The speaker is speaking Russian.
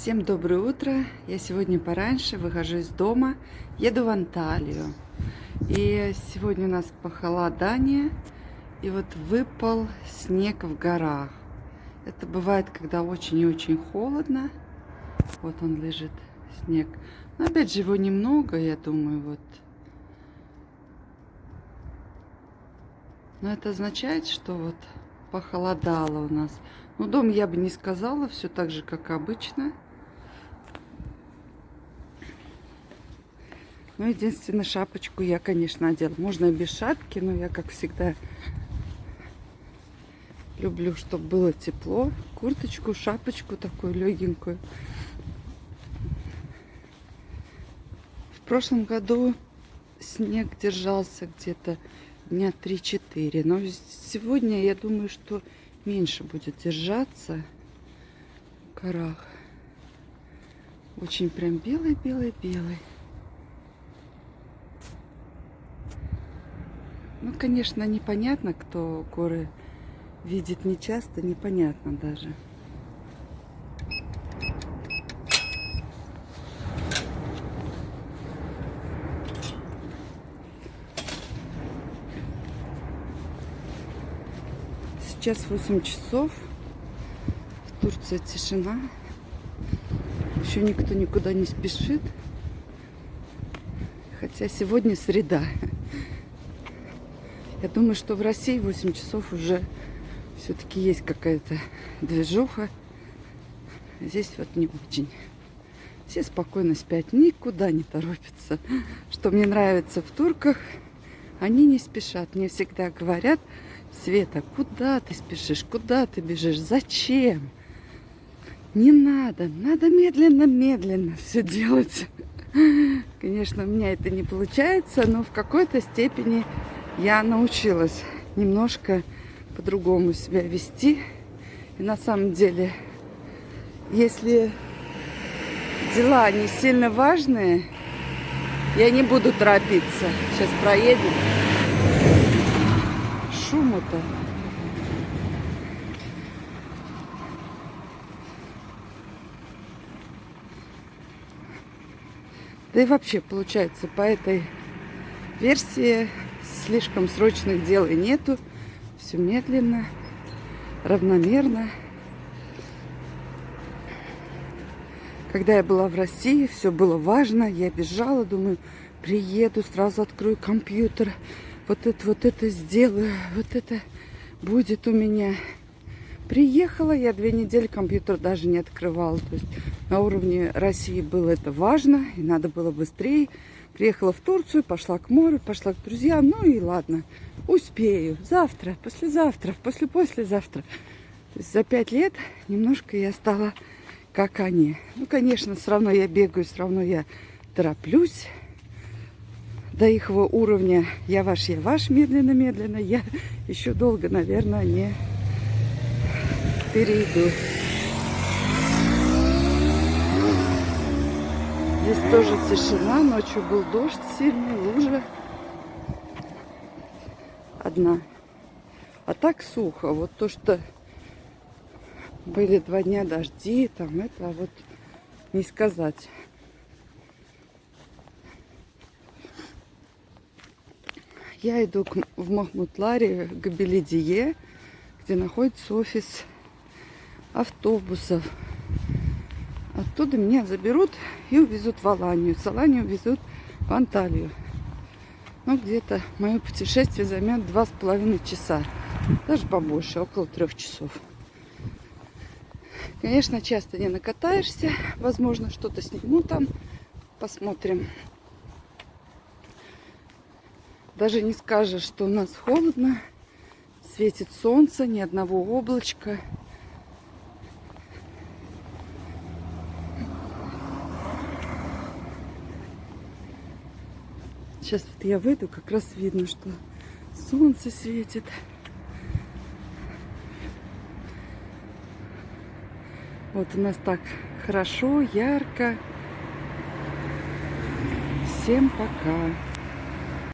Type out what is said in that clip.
Всем доброе утро! Я сегодня пораньше выхожу из дома, еду в Анталию. И сегодня у нас похолодание, и вот выпал снег в горах. Это бывает, когда очень и очень холодно. Вот он лежит, снег. Но опять же его немного, я думаю, вот. Но это означает, что вот похолодало у нас. Ну, дом я бы не сказала, все так же, как обычно. Ну, единственное, шапочку я, конечно, одела. Можно и без шапки, но я, как всегда, люблю, чтобы было тепло. Курточку, шапочку такую легенькую. В прошлом году снег держался где-то дня 3-4. Но сегодня, я думаю, что меньше будет держаться в горах. Очень прям белый-белый-белый. Ну, конечно, непонятно, кто горы видит нечасто, непонятно даже. Сейчас 8 часов. В Турции тишина. Еще никто никуда не спешит. Хотя сегодня среда. Я думаю, что в России 8 часов уже все-таки есть какая-то движуха. Здесь вот не очень. Все спокойно спят, никуда не торопятся. Что мне нравится в турках, они не спешат. Мне всегда говорят: Света, куда ты спешишь, куда ты бежишь, зачем? Не надо, надо медленно-медленно все делать. Конечно, у меня это не получается, но в какой-то степени я научилась немножко по-другому себя вести. И на самом деле, если дела не сильно важные, я не буду торопиться. Сейчас проедем. Шума-то. Да и вообще, получается, по этой версии слишком срочных дел и нету. Все медленно, равномерно. Когда я была в России, все было важно. Я бежала, думаю, приеду, сразу открою компьютер. Вот это сделаю, вот это будет у меня. Приехала, я 2 недели компьютер даже не открывала. То есть на уровне России было это важно, и надо было быстрее. Приехала в Турцию, пошла к морю, пошла к друзьям. Ну и ладно, успею. Завтра, послезавтра, послезавтра. То есть за 5 лет немножко я стала как они. Ну, конечно, все равно я бегаю, все равно я тороплюсь. До их уровня я ваш, медленно-медленно. Я еще долго, наверное, не перейду. Здесь тоже тишина. Ночью был дождь сильный, лужа одна. А так сухо. Вот то, что были 2 дня дожди, там это вот не сказать. Я иду в Махмутларе, к Белидие, где находится офис автобусов. Оттуда меня заберут и увезут в Аланию. С Алании увезут в Анталию. Ну, где-то мое путешествие займет 2,5 часа. Даже побольше, около 3 часов. Конечно, часто не накатаешься. Возможно, что-то сниму там. Посмотрим. Даже не скажешь, что у нас холодно. Светит солнце, ни одного облачка. Сейчас вот я выйду, как раз видно, что солнце светит. Вот у нас так хорошо, ярко. Всем пока.